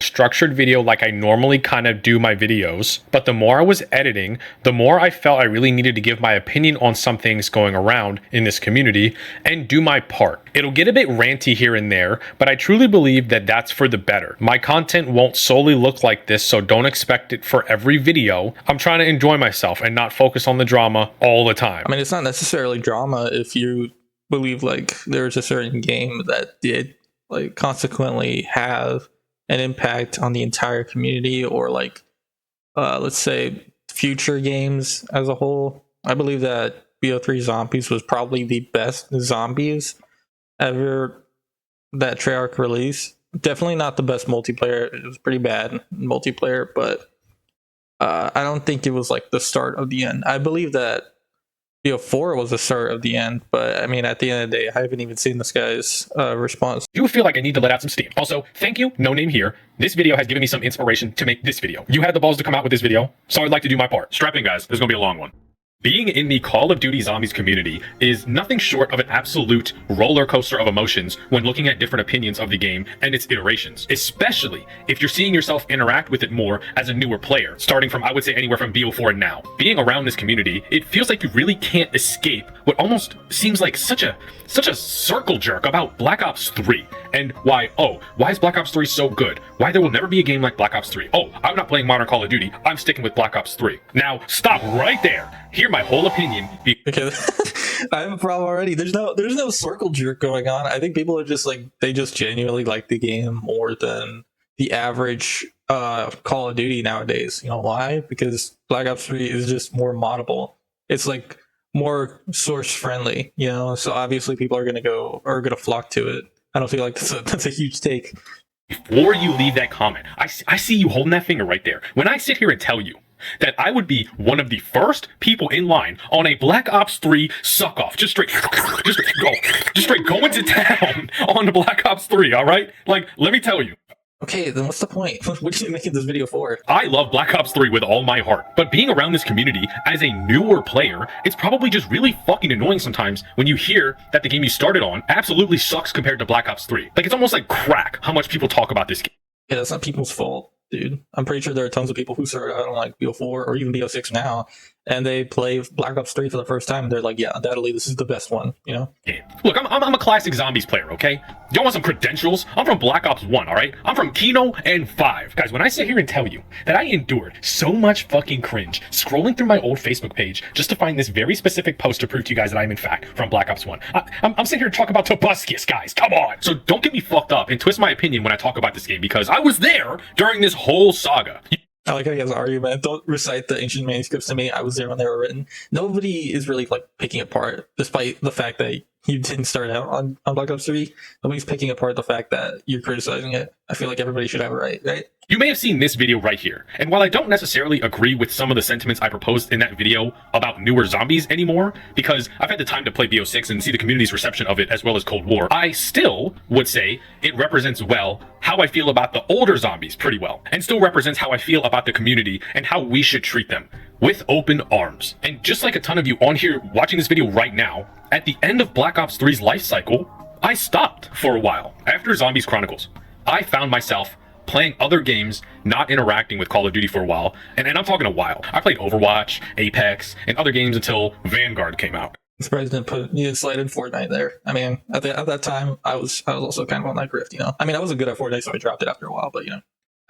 structured video like I normally kind of do my videos, but the more I was editing, the more I felt I really needed to give my opinion on some things going around in this community and do my part. It'll get a bit ranty here and there, but I truly believe that that's for the better. My content won't solely look like this, so don't expect it for every video. I'm trying to enjoy myself and not focus on the drama all the time. I mean, it's not necessarily drama if you believe like there's a certain game that did like consequently have an impact on the entire community, or like let's say future games as a whole. I believe that bo3 Zombies was probably the best zombies ever that Treyarch released. Definitely not the best multiplayer. It was pretty bad multiplayer, but I don't think it was like the start of the end. I believe that bo4 was the start of the end, but I mean, at the end of the day, I haven't even seen this guy's response. I do feel like I need to let out some steam. Also, thank you, No Name Here. This video has given me some inspiration to make this video. You had the balls to come out with this video, so I'd like to do my part. Strap in, guys. This is gonna be a long one. Being in the Call of Duty Zombies community is nothing short of an absolute roller coaster of emotions when looking at different opinions of the game and its iterations, especially if you're seeing yourself interact with it more as a newer player, starting from, I would say, anywhere from bo4 and now. Being around this community, it feels like you really can't escape what almost seems like such a circle jerk about Black Ops 3 and why is Black Ops 3 so good? Why there will never be a game like Black Ops 3? Oh, I'm not playing Modern Call of Duty. I'm sticking with Black Ops 3. Now, stop right there. Hear my whole opinion. Okay, I have a problem already. There's no circle jerk going on. I think people are just like, they just genuinely like the game more than the average Call of Duty nowadays. You know why? Because Black Ops 3 is just more moddable. It's like more source friendly, you know, so obviously people are gonna flock to it. I don't feel like that's a huge take. Before you leave that comment, I see you holding that finger right there. When I sit here and tell you that I would be one of the first people in line on a Black Ops 3 suck off, just straight going to town on the Black Ops 3, all right? Like, let me tell you. Okay, then what's the point? What are you making this video for? I love Black Ops 3 with all my heart, but being around this community as a newer player, it's probably just really fucking annoying sometimes when you hear that the game you started on absolutely sucks compared to Black Ops 3. Like, it's almost like crack how much people talk about this game. Yeah, that's not people's fault, dude. I'm pretty sure there are tons of people who started out on like bo4 or even bo6 now, and they play Black Ops 3 for the first time. They're like, yeah, undoubtedly this is the best one, you know? Look, I'm a classic Zombies player, okay? Y'all want some credentials? I'm from Black Ops 1, all right? I'm from Kino and 5. Guys, when I sit here and tell you that I endured so much fucking cringe scrolling through my old Facebook page just to find this very specific post to prove to you guys that I'm in fact from Black Ops 1. I'm sitting here to talk about Tobuscus, guys. Come on. So don't get me fucked up and twist my opinion when I talk about this game, because I was there during this whole saga. I like how he has an argument. Don't recite the ancient manuscripts to me. I was there when they were written. Nobody is really like picking apart, despite the fact that you didn't start out on Black Ops 3. Nobody's picking apart the fact that you're criticizing it. I feel like everybody should have it right? You may have seen this video right here, and while I don't necessarily agree with some of the sentiments I proposed in that video about newer zombies anymore, because I've had the time to play bo6 and see the community's reception of it as well as Cold War, I still would say it represents well how I feel about the older zombies pretty well, and still represents how I feel about the community and how we should treat them with open arms. And just like a ton of you on here watching this video right now, at the end of Black Ops 3's life cycle, I stopped for a while. After Zombies Chronicles, I found myself playing other games, not interacting with Call of Duty for a while, and I'm talking a while. I played Overwatch, Apex, and other games until Vanguard came out. I'm surprised you didn't slide in Fortnite there. I mean, at that time, I was also kind of on that grift, you know? I mean, I wasn't good at Fortnite, so I dropped it after a while, but, you know,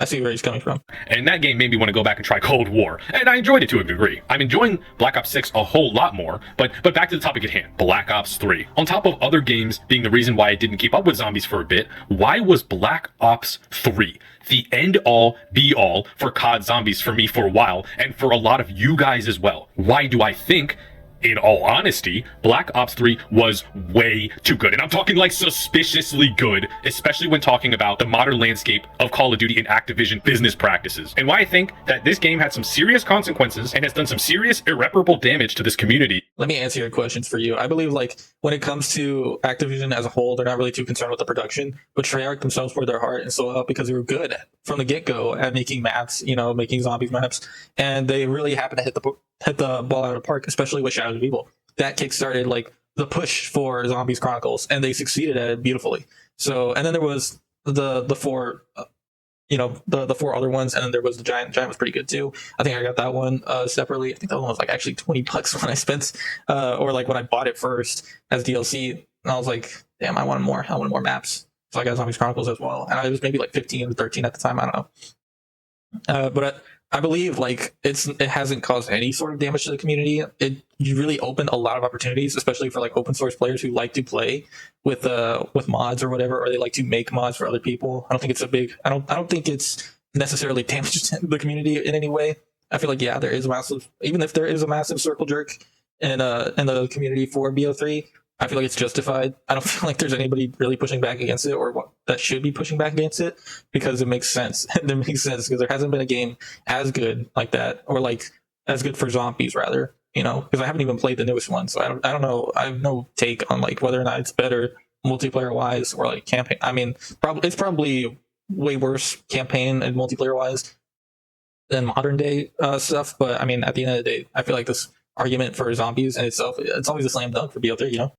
I see where he's coming from. And that game made me want to go back and try Cold War, and I enjoyed it to a degree. I'm enjoying Black Ops 6 a whole lot more, but back to the topic at hand, Black Ops 3. On top of other games being the reason why I didn't keep up with zombies for a bit, why was Black Ops 3 the end-all, be-all for COD Zombies for me for a while, and for a lot of you guys as well? Why do I think, in all honesty, Black Ops 3 was way too good? And I'm talking like suspiciously good, especially when talking about the modern landscape of Call of Duty and Activision business practices. And why I think that this game had some serious consequences and has done some serious irreparable damage to this community. Let me answer your questions for you. I believe, like, when it comes to Activision as a whole, they're not really too concerned with the production, but Treyarch themselves poured their heart and soul out because they were good from the get-go at making maps, you know, making zombies maps, and they really happened to hit the ball out of the park, especially with Shadows of Evil. That kickstarted like the push for Zombies Chronicles, and they succeeded at it beautifully. So, and then there was the four the four other ones, and then there was the giant. Giant was pretty good too. I think I got that one separately. I think that one was like actually $20 when I spent, or like when I bought it first as DLC. And I was like, damn, I wanted more. I wanted more maps. So I got Zombies Chronicles as well, and I was maybe like 15 or 13 at the time. I don't know. But I believe like it hasn't caused any sort of damage to the community. You really opened a lot of opportunities, especially for like open source players who like to play with mods or whatever, or they like to make mods for other people. I don't think it's a big. I don't think it's necessarily damaged the community in any way. I feel like yeah, there is a massive, even if there is a massive circle jerk in the community for BO3. I feel like it's justified. I don't feel like there's anybody really pushing back against it or what that should be pushing back against it, because it makes sense. It makes sense because there hasn't been a game as good like that, or like as good for zombies rather, because I haven't even played the newest one. So I don't know. I have no take on like whether or not it's better multiplayer wise or like campaign. I mean, it's probably way worse campaign and multiplayer wise than modern day stuff. But I mean, at the end of the day, I feel like this argument for zombies in itself, it's always a slam dunk for BO3,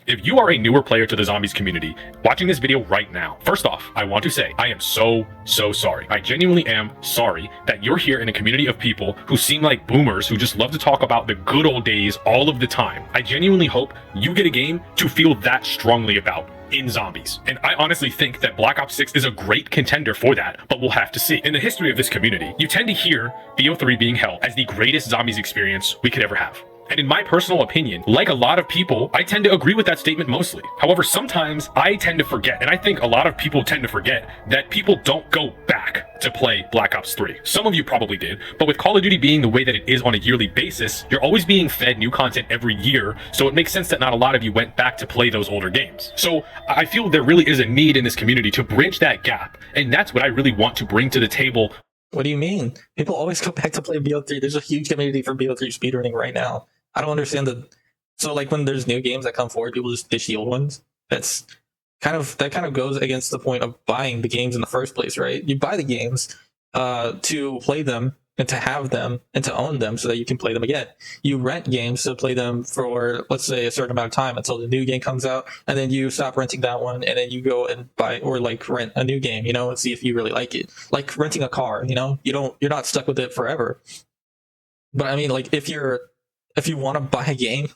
If you are a newer player to the zombies community, watching this video right now, first off, I want to say I am so sorry. I genuinely am sorry that you're here in a community of people who seem like boomers who just love to talk about the good old days all of the time. I genuinely hope you get a game to feel that strongly about in zombies. And I honestly think that Black Ops 6 is a great contender for that, but we'll have to see. In the history of this community, you tend to hear BO3 being held as the greatest zombies experience we could ever have. And in my personal opinion, like a lot of people, I tend to agree with that statement mostly. However, sometimes I tend to forget, and I think a lot of people tend to forget, that people don't go back to play Black Ops 3. Some of you probably did, but with Call of Duty being the way that it is on a yearly basis, you're always being fed new content every year, so it makes sense that not a lot of you went back to play those older games. So I feel there really is a need in this community to bridge that gap, and that's what I really want to bring to the table. What do you mean? People always go back to play BO3. There's a huge community for BO3 speedrunning right now. I don't understand so like when there's new games that come forward, people just ditch the old ones. That kind of goes against the point of buying the games in the first place, right? You buy the games to play them and to have them and to own them so that you can play them again. You rent games to play them for, let's say, a certain amount of time until the new game comes out, and then you stop renting that one and then you go and buy or like rent a new game, and see if you really like it. Like renting a car, you're not stuck with it forever. But I mean, like if you want to buy a game,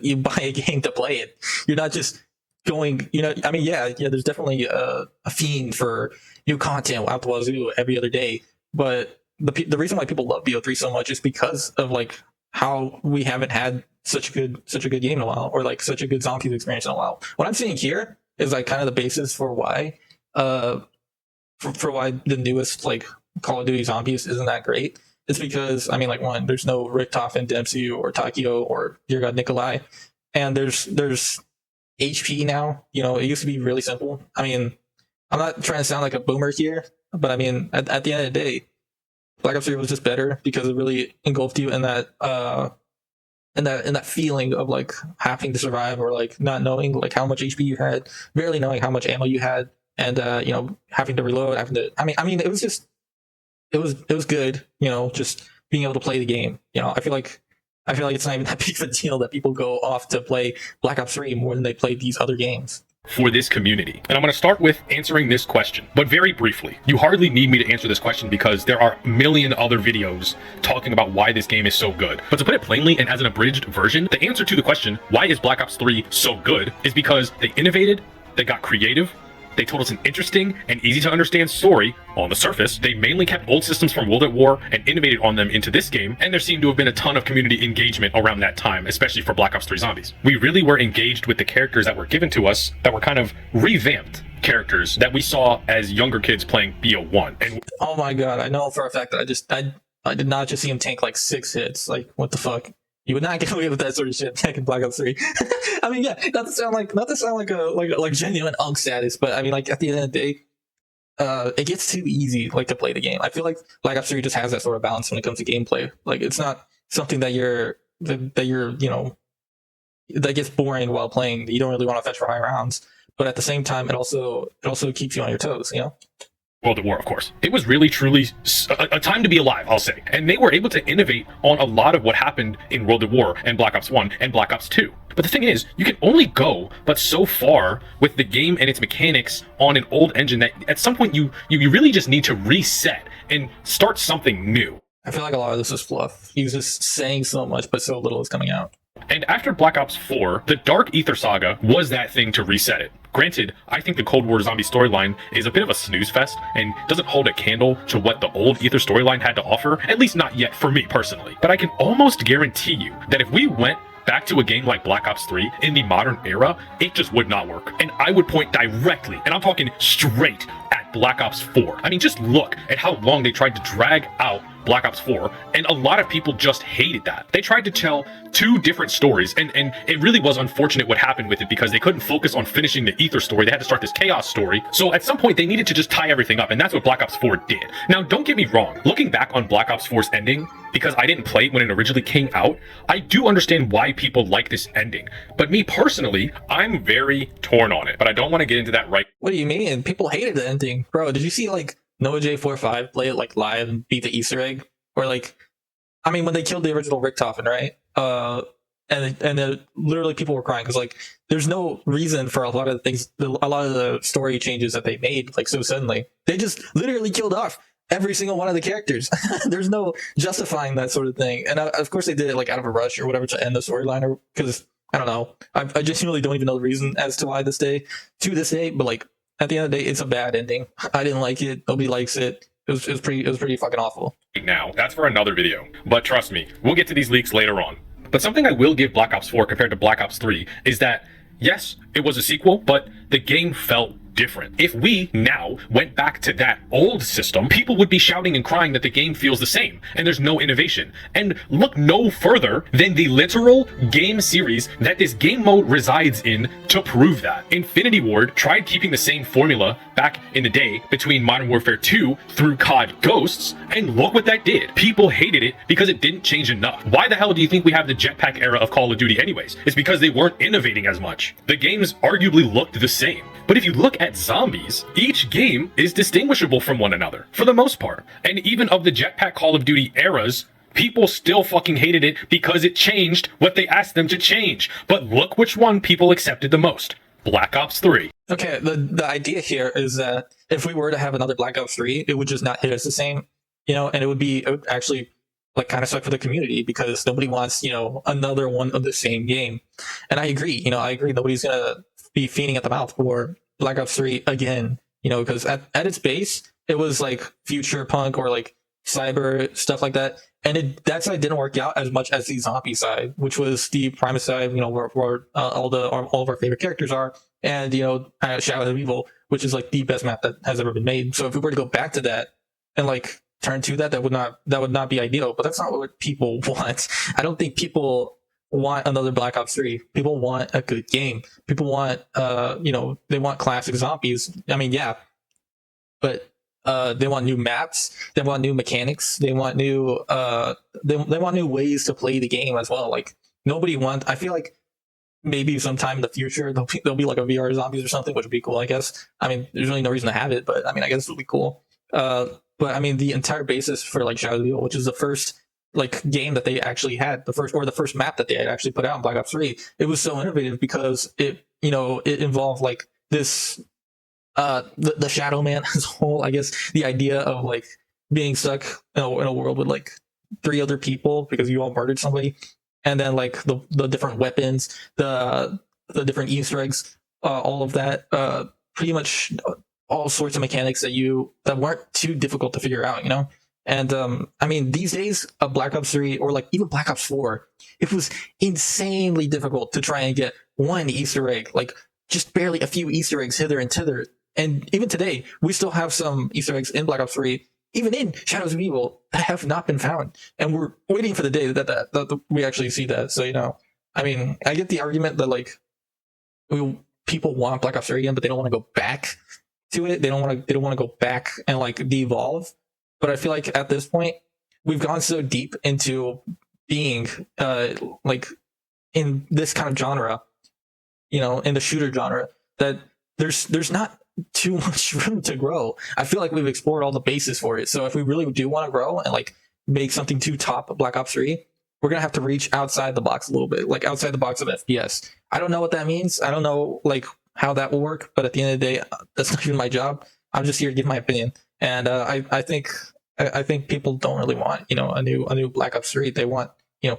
you buy a game to play it. You're not just going, I mean, yeah, there's definitely a fiend for new content out the wazoo every other day. But the reason why people love BO3 so much is because of like how we haven't had such a good game in a while, or like such a good zombies experience in a while. What I'm seeing here is like kind of the basis for why, for why the newest like Call of Duty Zombies isn't that great. It's because, I mean, like, one, there's no Richtofen and Dempsey or Takio or Dear God Nikolai, and there's HP now. It used to be really simple. I mean, I'm not trying to sound like a boomer here, but I mean, at the end of the day, Black Ops 3 was just better because it really engulfed you in that feeling of like having to survive, or like not knowing like how much HP you had, barely knowing how much ammo you had, and having to reload, I mean, it was just. It was good, just being able to play the game. I feel like it's not even that big of a deal that people go off to play Black Ops 3 more than they play these other games. For this community. And I'm going to start with answering this question, but very briefly. You hardly need me to answer this question because there are a million other videos talking about why this game is so good. But to put it plainly and as an abridged version, the answer to the question, why is Black Ops 3 so good, is because they innovated, they got creative, they told us an interesting and easy to understand story on the surface. They mainly kept old systems from World at War and innovated on them into this game, and there seemed to have been a ton of community engagement around that time, especially for Black Ops 3 Zombies. We really were engaged with the characters that were given to us, that were kind of revamped characters that we saw as younger kids playing BO1. And oh my god, I know for a fact that I did not just see him tank like 6 hits. Like, what the fuck? You would not get away with that sort of shit back in Black Ops 3. I mean, yeah, not to sound like a genuine unk status, but I mean, like, at the end of the day, it gets too easy like to play the game. I feel like Black Ops 3 just has that sort of balance when it comes to gameplay. Like, it's not something that that gets boring while playing. You don't really want to fetch for high rounds, but at the same time, it also keeps you on your toes. World at War, of course. It was really, truly a time to be alive, I'll say. And they were able to innovate on a lot of what happened in World at War and Black Ops 1 and Black Ops 2. But the thing is, you can only go but so far with the game and its mechanics on an old engine that at some point you really just need to reset and start something new. I feel like a lot of this is fluff. He was just saying so much, but so little is coming out. And after Black Ops 4, the Dark Ether Saga was that thing to reset it. Granted, I think the Cold War zombie storyline is a bit of a snooze fest and doesn't hold a candle to what the old Ether storyline had to offer, at least not yet for me personally. But I can almost guarantee you that if we went back to a game like Black Ops 3 in the modern era, it just would not work. And I would point directly, and I'm talking straight at Black Ops 4. I mean, just look at how long they tried to drag out Black Ops 4, and a lot of people just hated that. They tried to tell two different stories, and it really was unfortunate what happened with it because they couldn't focus on finishing the Ether story. They had to start this Chaos story. So at some point, they needed to just tie everything up, and that's what Black Ops 4 did. Now, don't get me wrong. Looking back on Black Ops 4's ending, because I didn't play it when it originally came out, I do understand why people like this ending. But me personally, I'm very torn on it, but I don't want to get into that right. What do you mean? People hated the ending. Bro, did you see like Noah J45 play it like live and beat the Easter egg? Or like, I mean, when they killed the original Richtofen, right? And then literally people were crying because like there's no reason for a lot of the things, a lot of the story changes that they made like so suddenly. They just literally killed off every single one of the characters. There's no justifying that sort of thing. And of course they did it like out of a rush or whatever to end the storyline, or because I don't know. I genuinely don't even know the reason as to why to this day, but like at the end of the day, it's a bad ending. I didn't like it. Nobody likes it. It was pretty fucking awful. Now, that's for another video. But trust me, we'll get to these leaks later on. But something I will give Black Ops 4 compared to Black Ops 3 is that, yes, it was a sequel, but the game felt different. If we now went back to that old system, people would be shouting and crying that the game feels the same and there's no innovation. And look no further than the literal game series that this game mode resides in to prove that. Infinity Ward tried keeping the same formula back in the day between Modern Warfare 2 through COD Ghosts, and look what that did. People hated it because it didn't change enough. Why the hell do you think we have the jetpack era of Call of Duty anyways? It's because they weren't innovating as much. The games arguably looked the same. But if you look at zombies, each game is distinguishable from one another, for the most part. And even of the jetpack Call of Duty eras, people still fucking hated it because it changed what they asked them to change. But look which one people accepted the most. Black Ops 3. Okay, the idea here is that if we were to have another Black Ops 3, it would just not hit us the same, you know, and it would actually like kind of suck for the community because nobody wants, you know, another one of the same game. And I agree, nobody's gonna be fiending at the mouth for Black Ops 3 again, you know, because at its base, it was like future punk or like cyber stuff like that. And that side didn't work out as much as the zombie side, which was the Primus side, you know, where all of our favorite characters are. And, you know, Shadow of Evil, which is like the best map that has ever been made. So if we were to go back to that and like turn to that, that would not be ideal, but that's not what people want. I don't think people want another Black Ops 3. People want a good game. People want, they want classic zombies. I mean, yeah, but they want new maps. They want new mechanics. They want new, they want new ways to play the game as well. Like I feel like maybe sometime in the future there'll be like a VR zombies or something, which would be cool, I guess. I mean, there's really no reason to have it, but I mean, I guess it would be cool. But I mean, the entire basis for like Shadow of Evil, which is the first like game that they actually had, the first map that they had actually put out in Black Ops 3, it was so innovative because it involved like this the Shadow Man as a whole. I guess the idea of like being stuck in a world with like 3 other people because you all murdered somebody, and then like the different weapons, the different Easter eggs, all of that, pretty much all sorts of mechanics that weren't too difficult to figure out, you know. And I mean, these days, a Black Ops 3 or like even Black Ops 4, it was insanely difficult to try and get one Easter egg, like just barely a few Easter eggs hither and thither. And even today, we still have some Easter eggs in Black Ops 3, even in Shadows of Evil, that have not been found. And we're waiting for the day that we actually see that. So, you know, I mean, I get the argument that like people want Black Ops 3 again, but they don't want to go back to it. They don't want to go back and like de-evolve. But I feel like at this point, we've gone so deep into being like in this kind of genre, you know, in the shooter genre, that there's not too much room to grow. I feel like we've explored all the bases for it. So if we really do want to grow and like make something to top Black Ops 3, we're gonna have to reach outside the box a little bit, like outside the box of FPS. I don't know what that means. I don't know like how that will work, but at the end of the day, that's not even my job. I'm just here to give my opinion, and I think people don't really want a new Black Ops 3. They want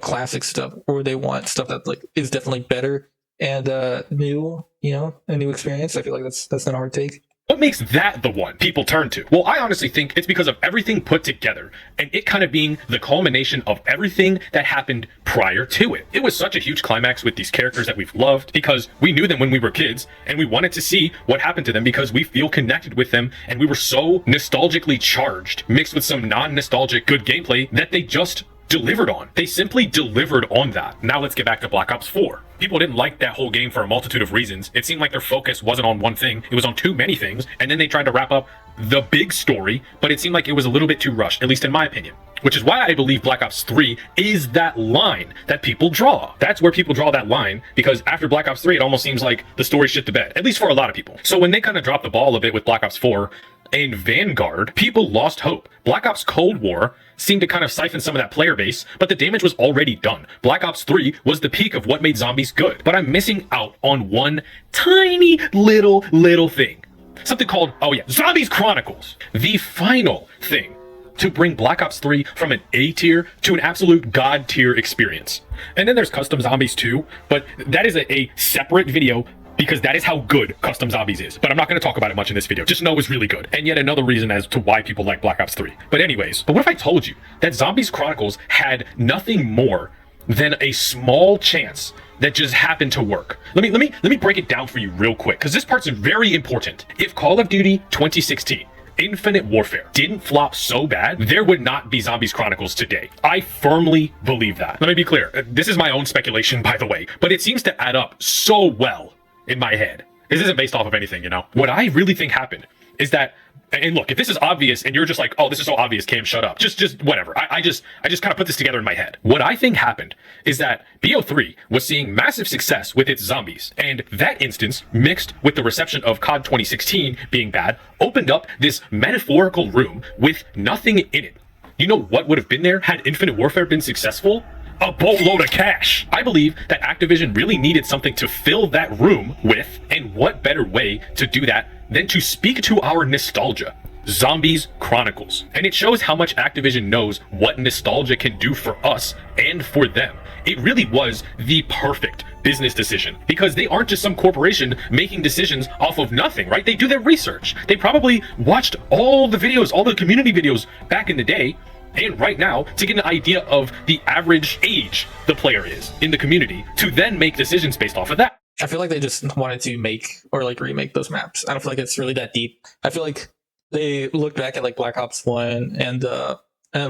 classic stuff, or they want stuff that like is definitely better and new, a new experience. I feel like that's not a hard take. What makes that the one people turn to? Well, I honestly think it's because of everything put together, and it kind of being the culmination of everything that happened prior to it. It was such a huge climax with these characters that we've loved because we knew them when we were kids, and we wanted to see what happened to them because we feel connected with them, and we were so nostalgically charged, mixed with some non-nostalgic good gameplay that they just delivered on. They simply delivered on that. Now let's get back to Black Ops 4. People didn't like that whole game for a multitude of reasons. It seemed like their focus wasn't on one thing, it was on too many things, and then they tried to wrap up the big story, but it seemed like it was a little bit too rushed, at least in my opinion. Which is why I believe Black Ops 3 is that line that people draw. That's where people draw that line, because after Black Ops 3, it almost seems like the story shit to bed, at least for a lot of people. So when they kind of dropped the ball a bit with Black Ops 4, and Vanguard, people lost hope. Black Ops Cold War seemed to kind of siphon some of that player base, but the damage was already done. Black Ops 3 was the peak of what made zombies good, but I'm missing out on one tiny little thing. Something called, Zombies Chronicles. The final thing to bring Black Ops 3 from an A tier to an absolute God tier experience. And then there's Custom Zombies too, but that is a separate video, because that is how good Custom Zombies is. But I'm not going to talk about it much in this video. Just know it's really good. And yet another reason as to why people like Black Ops 3. But what if I told you that Zombies Chronicles had nothing more than a small chance that just happened to work? Let me break it down for you real quick, because this part's very important. If Call of Duty 2016 Infinite Warfare didn't flop so bad, there would not be Zombies Chronicles today. I firmly believe that. Let me be clear. This is my own speculation, by the way, but it seems to add up so well in my head. This isn't based off of anything, What I really think happened is that, and look, if this is obvious and you're just like, oh, this is so obvious, Cam, shut up. Just whatever. I just kind of put this together in my head. What I think happened is that bo3 was seeing massive success with its zombies, and that instance, mixed with the reception of COD 2016 being bad, opened up this metaphorical room with nothing in it. You know what would have been there had Infinite Warfare been successful? A boatload of cash. I believe that Activision really needed something to fill that room with, and what better way to do that than to speak to our nostalgia? Zombies Chronicles. And it shows how much Activision knows what nostalgia can do for us and for them. It really was the perfect business decision, because they aren't just some corporation making decisions off of nothing, right? They do their research. They probably watched all the videos, all the community videos back in the day, and right now, to get an idea of the average age the player is in the community, to then make decisions based off of that. I feel like they just wanted to make or like remake those maps. I don't feel like it's really that deep. I feel like they looked back at like Black Ops 1 and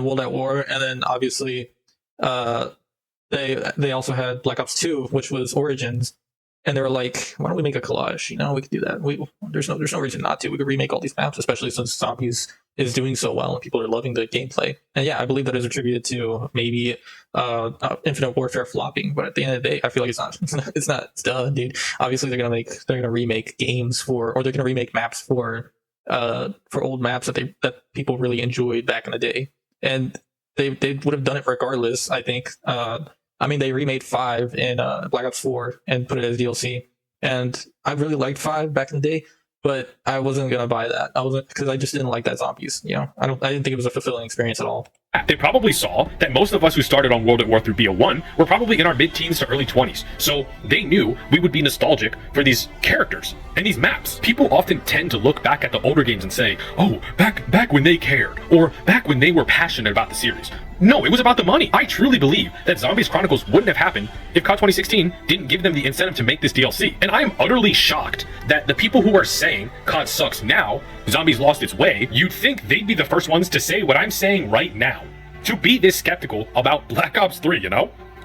World at War, and then obviously they also had Black Ops 2, which was Origins, and they were like, why don't we make a collage? We could do that. There's no reason not to. We could remake all these maps, especially since Zombies is doing so well and people are loving the gameplay. And yeah, I believe that is attributed to maybe Infinite Warfare flopping, but at the end of the day, I feel like it's not it's done, dude. Obviously they're gonna remake games or they're gonna remake maps for old maps that people really enjoyed back in the day, and they would have done it regardless. I think they remade 5 in Black Ops 4 and put it as DLC, and I really liked 5 back in the day, but I wasn't gonna buy that. I wasn't, because I just didn't like that zombies. I didn't think it was a fulfilling experience at all. They probably saw that most of us who started on World at War through BO1 were probably in our mid-teens to early 20s, so they knew we would be nostalgic for these characters and these maps. People often tend to look back at the older games and say, oh, back when they cared, or back when they were passionate about the series. No, it was about the money. I truly believe that Zombies Chronicles wouldn't have happened if COD 2016 didn't give them the incentive to make this DLC. And I am utterly shocked that the people who are saying COD sucks now, Zombies lost its way, you'd think they'd be the first ones to say what I'm saying right now. To be this skeptical about Black Ops 3,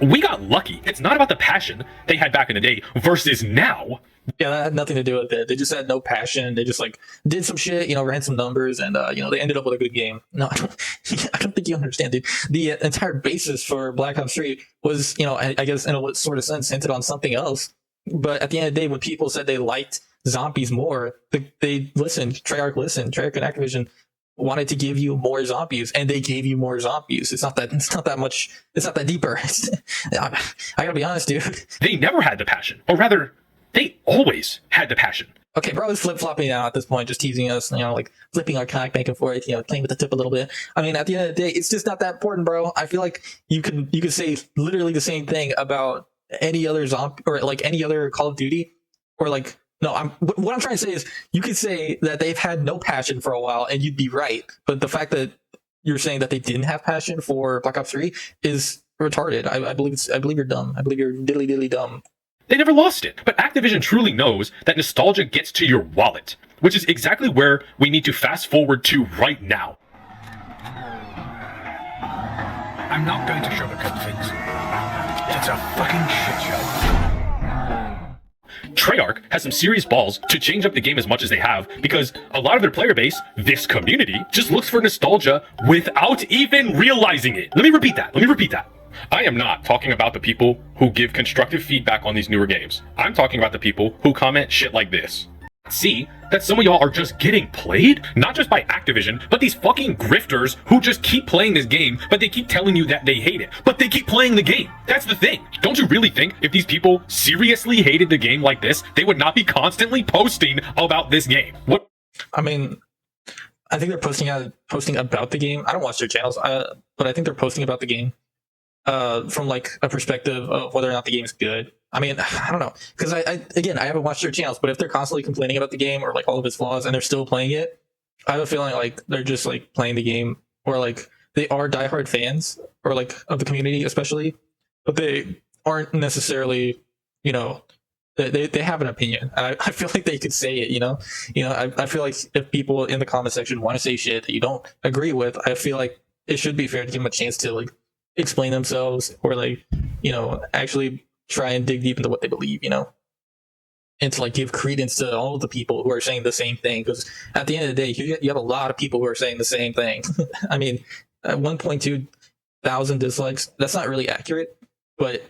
We got lucky. It's not about the passion they had back in the day versus now. Yeah, that had nothing to do with it. They just had no passion. They just did some shit, ran some numbers, and they ended up with a good game. No, I don't think you understand, dude. The entire basis for Black Ops 3 was, I guess in a sort of sense, hinted on something else. But at the end of the day, when people said they liked zombies more, they listened. Treyarch listened. Treyarch and Activision wanted to give you more zombies, and they gave you more zombies. It's not that much. It's not that deeper. I gotta be honest, dude. They never had the passion, or rather, they always had the passion. Okay, bro is flip-flopping now at this point, just teasing us, like flipping our cock back and forth, playing with the tip a little bit. I mean, at the end of the day, it's just not that important, bro. I feel like you could say literally the same thing about any other zombie or like any other Call of Duty, or like no, what I'm trying to say is you could say that they've had no passion for a while, and you'd be right. But the fact that you're saying that they didn't have passion for Black Ops 3 is retarded. I believe you're dumb. I believe you're diddly dumb. They never lost it. But Activision truly knows that nostalgia gets to your wallet, which is exactly where we need to fast forward to right now. I'm not going to sugarcoat things. It's a fucking shit show. Treyarch has some serious balls to change up the game as much as they have, because a lot of their player base, this community, just looks for nostalgia without even realizing it. Let me repeat that. I am not talking about the people who give constructive feedback on these newer games. I'm talking about the people who comment shit like this. See that some of y'all are just getting played, not just by Activision, but these fucking grifters who just keep playing this game, but they keep telling you that they hate it, but they keep playing the game. That's the thing. Don't you really think if these people seriously hated the game like this, they would not be constantly posting about this game? What? I mean, I think they're posting about the game. I don't watch their channels, but I think they're posting about the game from like a perspective of whether or not the game's good. I mean, I don't know, because I haven't watched their channels, but if they're constantly complaining about the game or like all of its flaws and they're still playing it, I have a feeling like they're just like playing the game, or like they are diehard fans, or like of the community especially, but they aren't necessarily, they have an opinion. And I feel like they could say it, I feel like if people in the comment section want to say shit that you don't agree with, I feel like it should be fair to give them a chance to like explain themselves, or like, actually try and dig deep into what they believe, and to like give credence to all of the people who are saying the same thing. Because at the end of the day, you have a lot of people who are saying the same thing. I mean, 1.2 thousand dislikes, that's not really accurate, but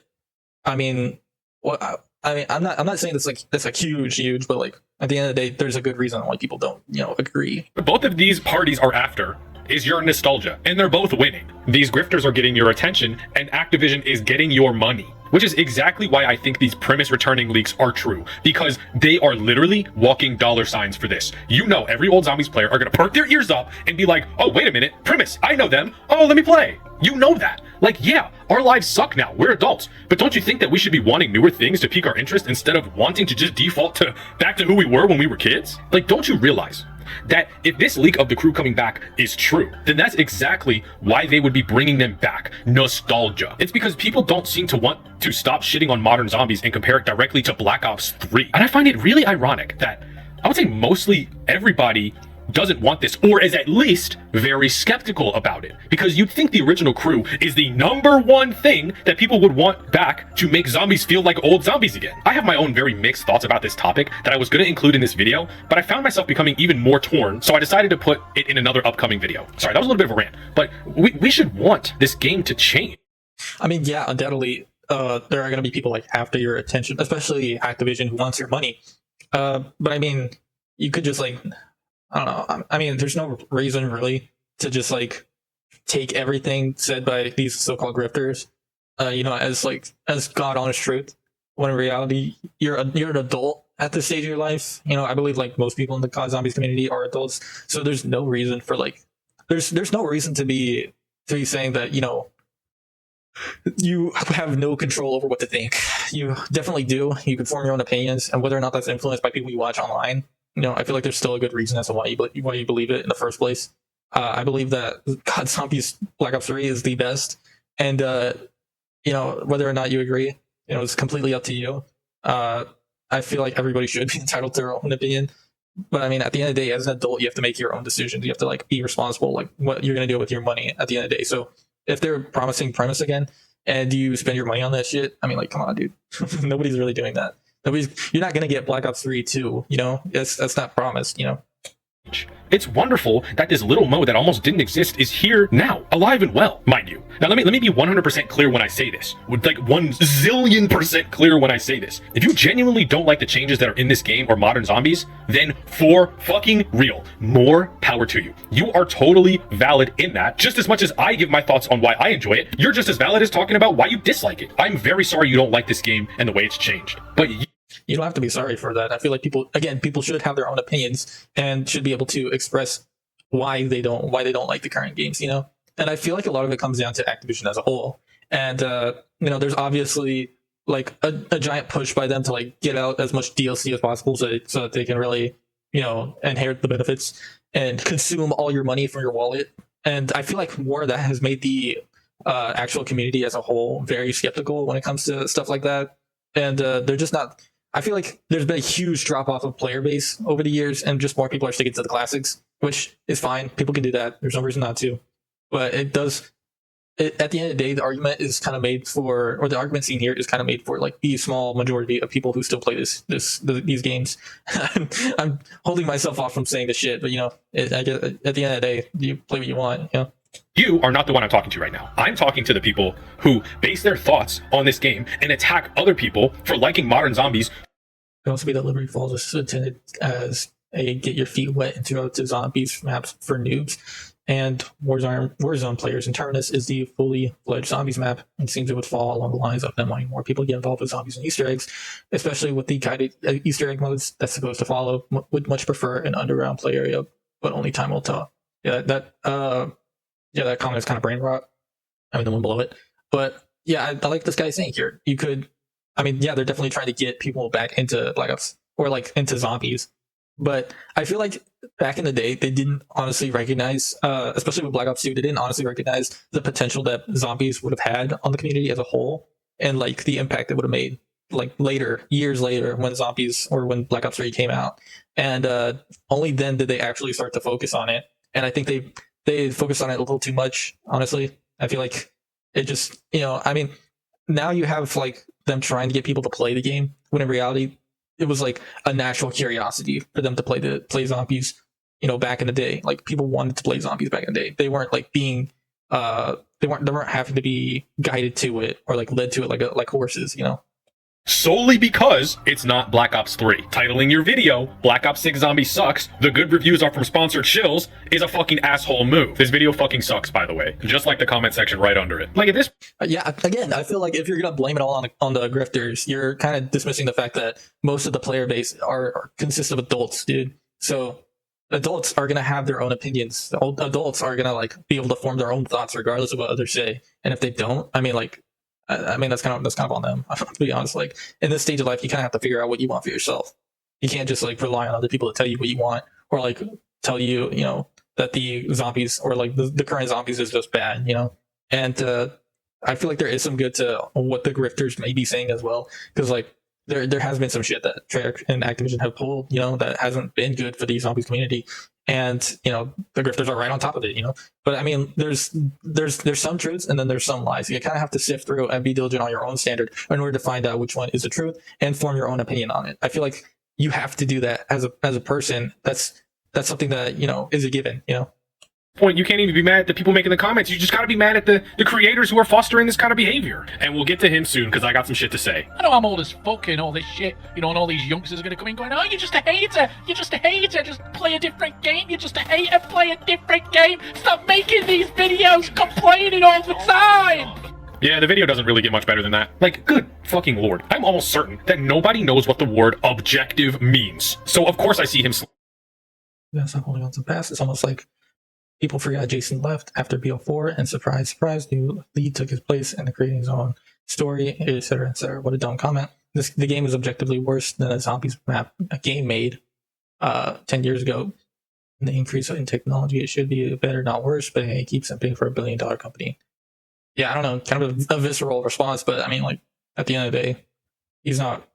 I mean, I'm not saying that's like huge, but like at the end of the day, there's a good reason why people don't, agree. Both of these parties are after is your nostalgia, and they're both winning. These grifters are getting your attention, and Activision is getting your money, which is exactly why I think these premise returning leaks are true, because they are literally walking dollar signs for this. Every old Zombies player are gonna perk their ears up and be like, oh, wait a minute, premise, I know them, oh, let me play. That. Like, yeah, our lives suck now, we're adults, but don't you think that we should be wanting newer things to pique our interest instead of wanting to just default back to who we were when we were kids? Like, don't you realize that if this leak of the crew coming back is true, then that's exactly why they would be bringing them back? Nostalgia. It's because people don't seem to want to stop shitting on modern zombies and compare it directly to Black Ops 3. And I find it really ironic that I would say mostly everybody doesn't want this, or is at least very skeptical about it, because you'd think the original crew is the #1 thing that people would want back to make zombies feel like old zombies again. I have my own very mixed thoughts about this topic that I was going to include in this video, but I found myself becoming even more torn, so I decided to put it in another upcoming video. Sorry, that was a little bit of a rant, but we should want this game to change. I mean, yeah, undoubtedly, there are going to be people like after your attention, especially Activision, who wants your money. But I mean, you could just like, I don't know. I mean, there's no reason really to just like take everything said by these so-called grifters, as God honest truth. When in reality, you're an adult at this stage of your life. I believe like most people in the COD Zombies community are adults, so there's no reason for like, there's no reason to be saying that you have no control over what to think. You definitely do. You can form your own opinions, and whether or not that's influenced by people you watch online. I feel like there's still a good reason as to why you believe it in the first place. I believe that COD Zombies Black Ops 3 is the best, and whether or not you agree, it's completely up to you. I feel like everybody should be entitled to their own opinion, but I mean, at the end of the day, as an adult, you have to make your own decisions. You have to like be responsible, like what you're gonna do with your money at the end of the day. So if they're promising premise again, and you spend your money on that shit, I mean, like, come on, dude. Nobody's really doing that. You're not gonna get Black Ops 3 too, that's not promised, It's wonderful that this little mode that almost didn't exist is here now, alive and well, mind you. Now let me be 100% clear when I say this. Like 1,000,000,000% clear when I say this. If you genuinely don't like the changes that are in this game or modern zombies, then for fucking real, more power to you. You are totally valid in that. Just as much as I give my thoughts on why I enjoy it, you're just as valid as talking about why you dislike it. I'm very sorry you don't like this game and the way it's changed. But you don't have to be sorry for that. I feel like people should have their own opinions and should be able to express why they don't like the current games, you know? And I feel like a lot of it comes down to Activision as a whole. And you know, there's obviously like a giant push by them to like get out as much DLC as possible so that they can really, you know, inherit the benefits and consume all your money from your wallet. And I feel like more of that has made the actual community as a whole very skeptical when it comes to stuff like that. And they're just not. I feel like there's been a huge drop off of player base over the years, and just more people are sticking to the classics, which is fine. People can do that. There's no reason not to. But it does. At the end of the day, the argument is kind of made for, or the argument seen here is kind of made for like the small majority of people who still play these games. I'm holding myself off from saying this shit, but you know, at the end of the day, you play what you want. You know. You are not the one I'm talking to right now. I'm talking to the people who base their thoughts on this game and attack other people for liking modern zombies. It could also be that Liberty Falls is intended as a get your feet wet into zombies maps for noobs, and Warzone players in Terminus is the fully fledged zombies map. It seems it would fall along the lines of them wanting more people to get involved with zombies and Easter eggs, especially with the guided Easter egg modes that's supposed to follow. Would much prefer an underground play area, but only time will tell. Yeah, that comment is kind of brain rot. I mean, the one below it. But yeah, I like this guy saying here. You could, I mean, yeah, they're definitely trying to get people back into Black Ops or like into zombies. But I feel like back in the day, they didn't honestly recognize, especially with Black Ops 2, they didn't honestly recognize the potential that zombies would have had on the community as a whole, and like the impact it would have made like later, years later, when zombies or when Black Ops 3 came out. And only then did they actually start to focus on it. And I think they focused on it a little too much, honestly. I feel like it just, you know, I mean, now you have like them trying to get people to play the game, when in reality, it was like a natural curiosity for them to play zombies, you know, back in the day. Like people wanted to play zombies back in the day. They weren't like being, they weren't having to be guided to it or like led to it like horses, you know. Solely because it's not Black Ops 3. Titling your video, Black Ops 6 Zombie sucks, the good reviews are from sponsored shills, is a fucking asshole move. This video fucking sucks, by the way. Just like the comment section right under it. Like at this... Yeah, again, I feel like if you're going to blame it all on the grifters, you're kind of dismissing the fact that most of the player base consists of adults, dude. So adults are going to have their own opinions. Adults are going to like be able to form their own thoughts regardless of what others say. And if they don't, I mean, that's kind of on them. To be honest, like in this stage of life, you kind of have to figure out what you want for yourself. You can't just like rely on other people to tell you what you want, or like tell you, you know, that the zombies or like the current zombies is just bad, you know. And I feel like there is some good to what the grifters may be saying as well, because like there has been some shit that Treyarch and Activision have pulled, you know, that hasn't been good for the zombies community. And you know, the grifters are right on top of it, you know. But I mean, there's some truths and then there's some lies. You kind of have to sift through and be diligent on your own standard in order to find out which one is the truth and form your own opinion on it. I feel like you have to do that as a person. That's something that, you know, is a given, you know. Point, you can't even be mad at the people making the comments. You just got to be mad at the creators who are fostering this kind of behavior. And we'll get to him soon because I got some shit to say. I know I'm old as fuck and all this shit, you know, and all these youngsters are gonna come in going, oh, you're just a hater, just play a different game, you're just a hater, play a different game, stop making these videos, complaining all the time! Yeah, the video doesn't really get much better than that. Like, good fucking lord. I'm almost certain that nobody knows what the word objective means. So of course I see him... Yeah, stop holding on to the past. It's almost like people forgot Jason left after BO4, and surprise, new lead took his place and creating his own story, etc., etc. What a dumb comment. The game is objectively worse than a zombies map, a game made 10 years ago. And the increase in technology, it should be better, not worse, but hey, keep simping for $1 billion company. Yeah, I don't know, kind of a visceral response, but I mean, like, at the end of the day, he's not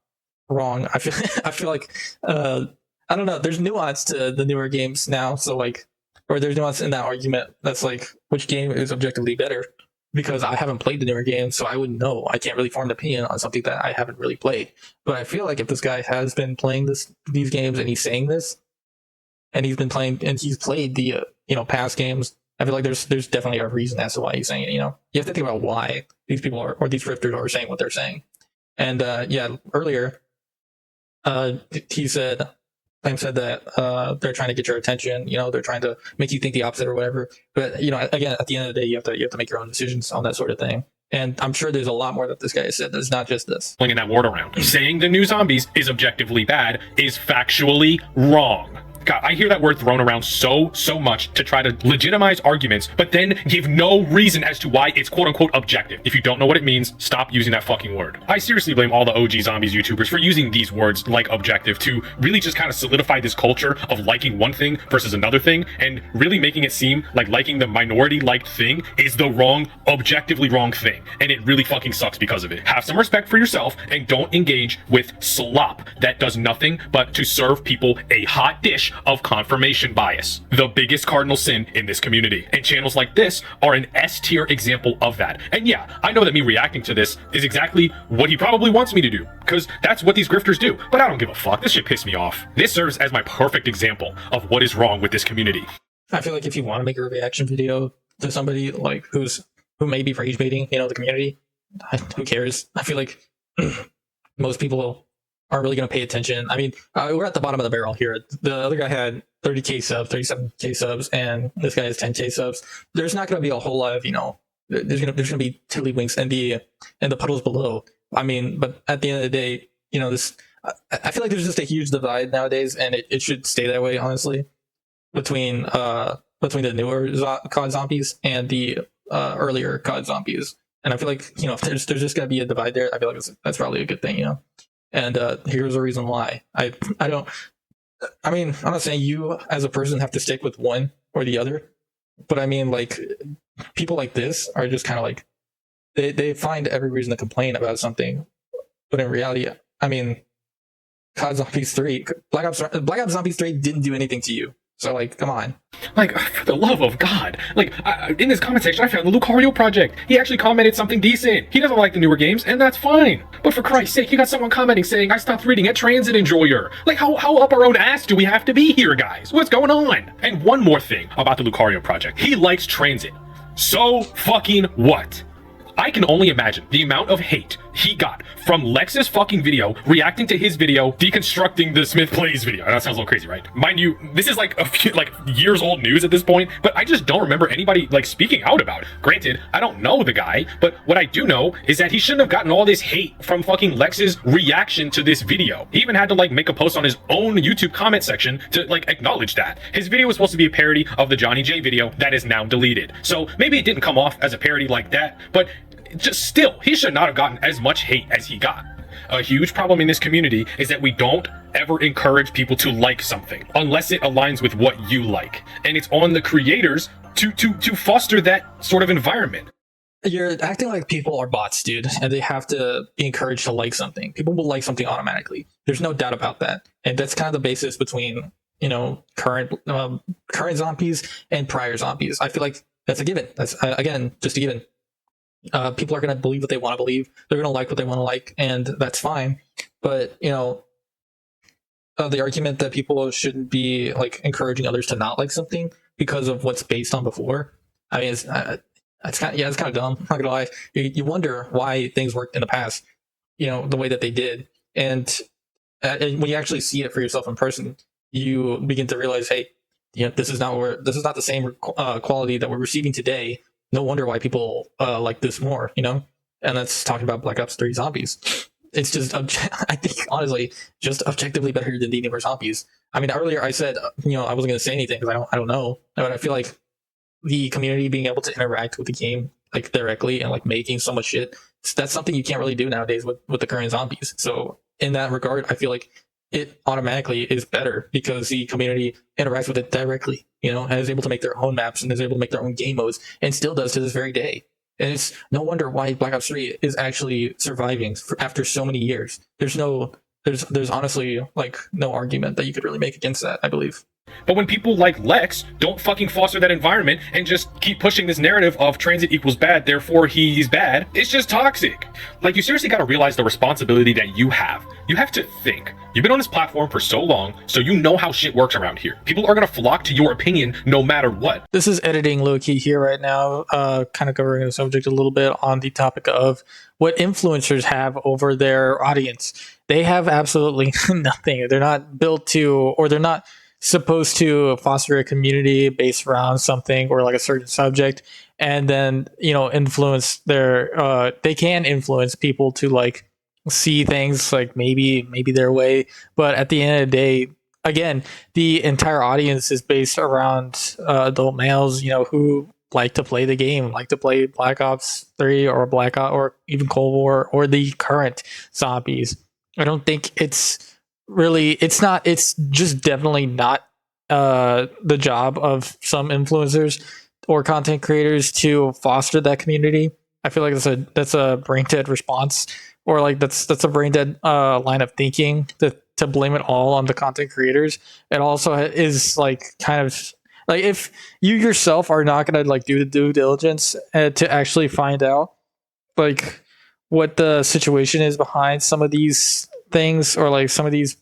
wrong. I feel like, I don't know, there's nuance to the newer games now, so like, or there's nuance in that argument that's like, which game is objectively better? Because I haven't played the newer games, so I wouldn't know. I can't really form an opinion on something that I haven't really played. But I feel like if this guy has been playing these games and he's saying this, and he's been playing, and he's played the past games. I feel like there's definitely a reason as to why he's saying it. You have to think about why these people are, or these grifters are saying what they're saying. And earlier, he said, Flame said that they're trying to get your attention. They're trying to make you think the opposite or whatever. But again, at the end of the day, you have to make your own decisions on that sort of thing. And I'm sure there's a lot more that this guy has said. There's not just this. Flinging that word around. Saying the new zombies is objectively bad is factually wrong. God, I hear that word thrown around so much to try to legitimize arguments, but then give no reason as to why it's quote unquote objective. If you don't know what it means, stop using that fucking word. I seriously blame all the OG Zombies YouTubers for using these words like objective to really just kind of solidify this culture of liking one thing versus another thing, and really making it seem like liking the minority liked thing is the wrong, objectively wrong thing. And it really fucking sucks because of it. Have some respect for yourself and don't engage with slop that does nothing but to serve people a hot dish of confirmation bias, the biggest cardinal sin in this community. And channels like this are an S-tier example of that. And yeah, I know that me reacting to this is exactly what he probably wants me to do, because that's what these grifters do, but I don't give a fuck. This shit pissed me off. This serves as my perfect example of what is wrong with this community. I feel like if you want to make a reaction video to somebody like who may be rage baiting, the community, who cares? I feel like most people aren't really going to pay attention. I mean, we're at the bottom of the barrel here. The other guy had 30k subs, 37k subs, and this guy has 10k subs. There's not going to be a whole lot of, there's going to be tiddlywinks and the puddles below. I mean, but at the end of the day, I feel like there's just a huge divide nowadays, and it should stay that way, honestly, between the newer COD zombies and the earlier COD zombies. And I feel like, if there's just going to be a divide there, I feel like that's probably a good thing, And here's the reason why. I'm not saying you as a person have to stick with one or the other, but I mean, like, people like this are just kind of like, they find every reason to complain about something, but in reality, I mean, COD Zombies 3, Black Ops Zombies 3 didn't do anything to you. So, like, come on. Like, for the love of God. Like, in this comment section, I found the Lucario project. He actually commented something decent. He doesn't like the newer games, and that's fine. But for Christ's sake, you got someone commenting saying, I stopped reading at Transit Enjoyer. Like, how up our own ass do we have to be here, guys? What's going on? And one more thing about the Lucario project. He likes Transit. So fucking what? I can only imagine the amount of hate he got from Lex's fucking video reacting to his video deconstructing the Smith Plays video. That sounds a little crazy, right? Mind you, this is like a few years old news at this point, but I just don't remember anybody speaking out about it. Granted, I don't know the guy, but what I do know is that he shouldn't have gotten all this hate from fucking Lex's reaction to this video. He even had to make a post on his own YouTube comment section to acknowledge that. His video was supposed to be a parody of the Johnny J video that is now deleted. So maybe it didn't come off as a parody like that, but just still, he should not have gotten as much hate as he got. A huge problem in this community is that we don't ever encourage people to like something unless it aligns with what you like. And it's on the creators to foster that sort of environment. You're acting like people are bots, dude, and they have to be encouraged to like something. People will like something automatically. There's no doubt about that. And that's kind of the basis between, current zombies and prior zombies. I feel like that's a given. That's, again, just a given. People are going to believe what they want to believe. They're going to like what they want to like, and that's fine. But, the argument that people shouldn't be encouraging others to not like something because of what's based on before, I mean, it's kind of dumb. I'm not gonna lie. You wonder why things worked in the past, the way that they did, and when you actually see it for yourself in person, you begin to realize, hey, this is not the same quality that we're receiving today. No wonder why people like this more, and that's talking about Black Ops 3 Zombies. It's just, I think, honestly, just objectively better than the newer zombies. I mean, earlier I said, I wasn't going to say anything because I don't know, but I feel like the community being able to interact with the game directly and making so much shit, that's something you can't really do nowadays with the current zombies. So in that regard, I feel like it automatically is better because the community interacts with it directly, and is able to make their own maps and is able to make their own game modes, and still does to this very day. And it's no wonder why Black Ops 3 is actually surviving after so many years. There's honestly no argument that you could really make against that, I believe. But when people like Lex don't fucking foster that environment and just keep pushing this narrative of transit equals bad, therefore he's bad, it's just toxic. Like, you seriously gotta realize the responsibility that you have. You have to think. You've been on this platform for so long, so you know how shit works around here. People are gonna flock to your opinion no matter what. This is editing low-key here right now, kind of covering the subject a little bit on the topic of what influencers have over their audience. They have absolutely nothing. They're not built to, or they're not supposed to foster a community based around something or like a certain subject, and then, you know, influence their, they can influence people to like see things like maybe their way. But at the end of the day, again, the entire audience is based around adult males, you know, who like to play the game, like to play Black Ops 3 or Black Ops or even Cold War or the current zombies. I don't think it's just definitely not the job of some influencers or content creators to foster that community. I feel like that's a brain dead response, or like that's a brain dead line of thinking to blame it all on the content creators. It also is like kind of like, if you yourself are not going to like do the due diligence to actually find out like what the situation is behind some of these things, or like some of these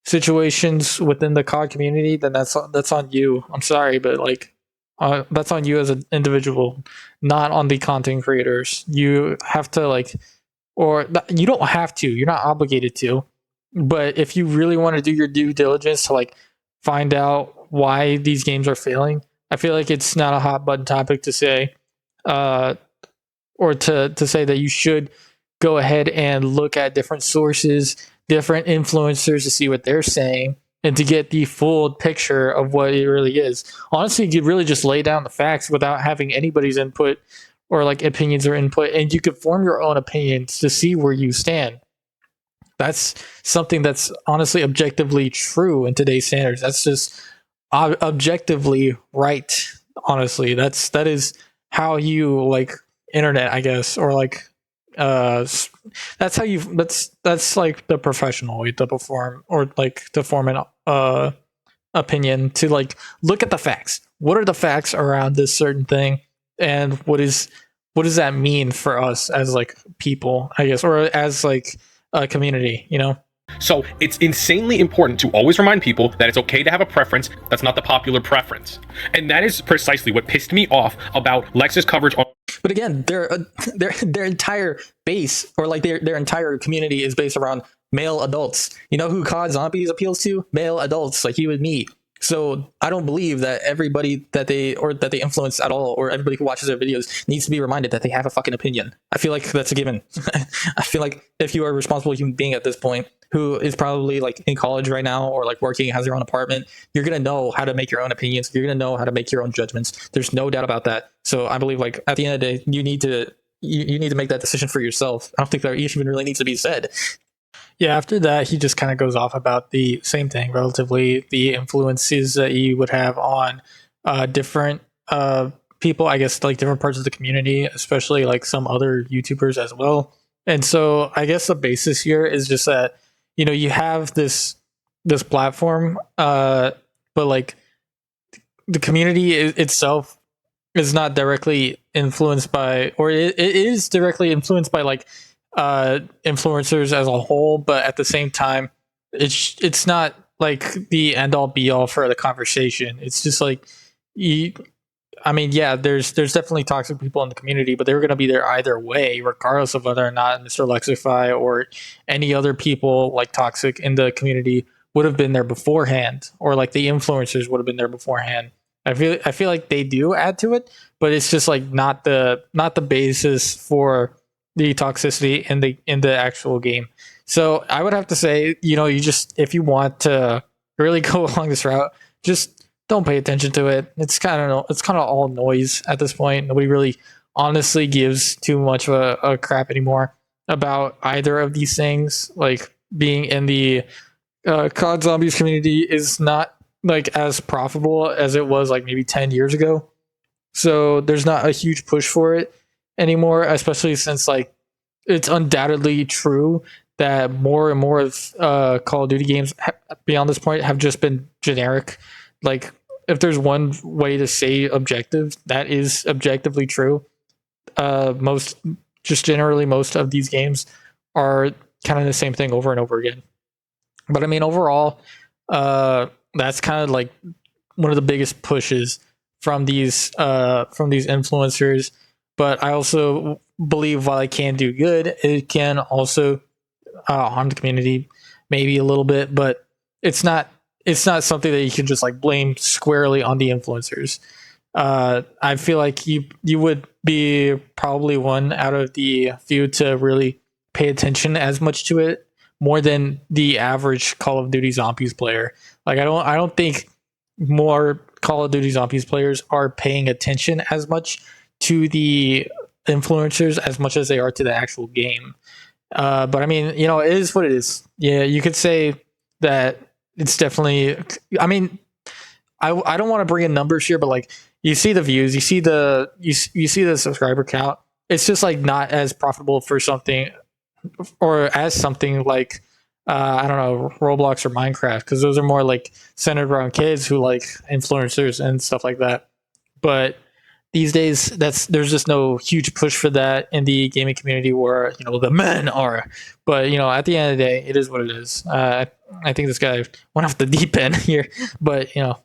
situations within the COD community, then that's on you. I'm sorry, but like that's on you as an individual, not on the content creators. You have to like, or you don't have to, you're not obligated to, but if you really want to do your due diligence to like find out why these games are failing, I feel like it's not a hot button topic to say, or to say that you should go ahead and look at different sources, different influencers to see what they're saying, and to get the full picture of what it really is. Honestly, you could really just lay down the facts without having anybody's input or like opinions or input, and you could form your own opinions to see where you stand. That's something that's honestly objectively true in today's standards. That's just objectively right. Honestly, that is how you like internet, I guess, or like that's how you that's like the professional way to perform, or like to form an opinion, to like look at the facts. What are the facts around this certain thing, and what does that mean for us as like people, I guess, or as like a community, you know? So it's insanely important to always remind people that it's okay to have a preference that's not the popular preference. And that is precisely what pissed me off about Lex's coverage on. But again, their entire base, or like their entire community, is based around male adults. You know who COD Zombies appeals to? Male adults like you and me. So I don't believe that everybody that they influence at all, or everybody who watches their videos, needs to be reminded that they have a fucking opinion. I feel like that's a given. I feel like if you are a responsible human being at this point, who is probably like in college right now, or like working, has your own apartment, you're going to know how to make your own opinions. You're going to know how to make your own judgments. There's no doubt about that. So I believe like at the end of the day, you need to make that decision for yourself. I don't think that even really needs to be said. Yeah, after that, he just kind of goes off about the same thing, relatively, the influences that you would have on different people, I guess, like different parts of the community, especially like some other YouTubers as well. And so I guess the basis here is just that, you know, you have this platform, but like the community itself is not directly influenced by, or it is directly influenced by like influencers as a whole, but at the same time, it's not like the end all be all for the conversation. It's just like, I mean, yeah, there's definitely toxic people in the community, but they're going to be there either way, regardless of whether or not Mr. Lexify or any other people like toxic in the community would have been there beforehand, or like the influencers would have been there beforehand. I feel like they do add to it, but it's just like not the basis for the toxicity in the actual game. So I would have to say, you know, you just, if you want to really go along this route, just don't pay attention to it. It's kind of all noise at this point. Nobody really honestly gives too much of a crap anymore about either of these things. Like being in the COD Zombies community is not like as profitable as it was like maybe 10 years ago. So there's not a huge push for it anymore, especially since like it's undoubtedly true that more and more of Call of Duty games beyond this point have just been generic. Like, if there's one way to say objective, that is objectively true. Most of these games are kind of the same thing over and over again. But I mean, overall, that's kind of like one of the biggest pushes from these influencers. But I also believe while it can do good, it can also harm the community maybe a little bit. But it's not something that you can just like blame squarely on the influencers. I feel like you would be probably one out of the few to really pay attention as much to it, more than the average Call of Duty Zombies player. Like, I don't think more Call of Duty Zombies players are paying attention as much to the influencers as much as they are to the actual game. But I mean, you know, it is what it is. Yeah, you could say that it's definitely. I mean, I don't want to bring in numbers here, but like, you see the views, you see the subscriber count. It's just like not as profitable for something, or as something like I don't know, Roblox or Minecraft, because those are more like centered around kids who like influencers and stuff like that. But these days, there's just no huge push for that in the gaming community where, you know, the men are. But, you know, at the end of the day, it is what it is. I think this guy went off the deep end here, but, you know,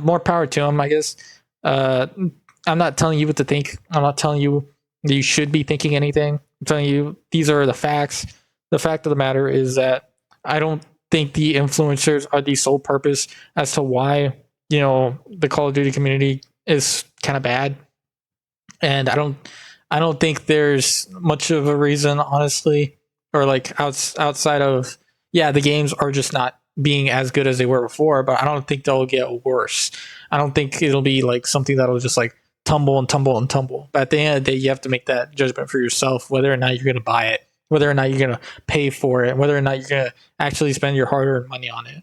more power to him, I guess. I'm not telling you what to think. I'm not telling you that you should be thinking anything. I'm telling you these are the facts. The fact of the matter is that I don't think the influencers are the sole purpose as to why, you know, the Call of Duty community is kind of bad. And I don't think there's much of a reason, honestly, or like outside of, yeah, the games are just not being as good as they were before, but I don't think they'll get worse. I don't think it'll be like something that'll just like tumble and tumble and tumble. But at the end of the day, you have to make that judgment for yourself, whether or not you're going to buy it, whether or not you're going to pay for it, whether or not you're going to actually spend your hard-earned money on it.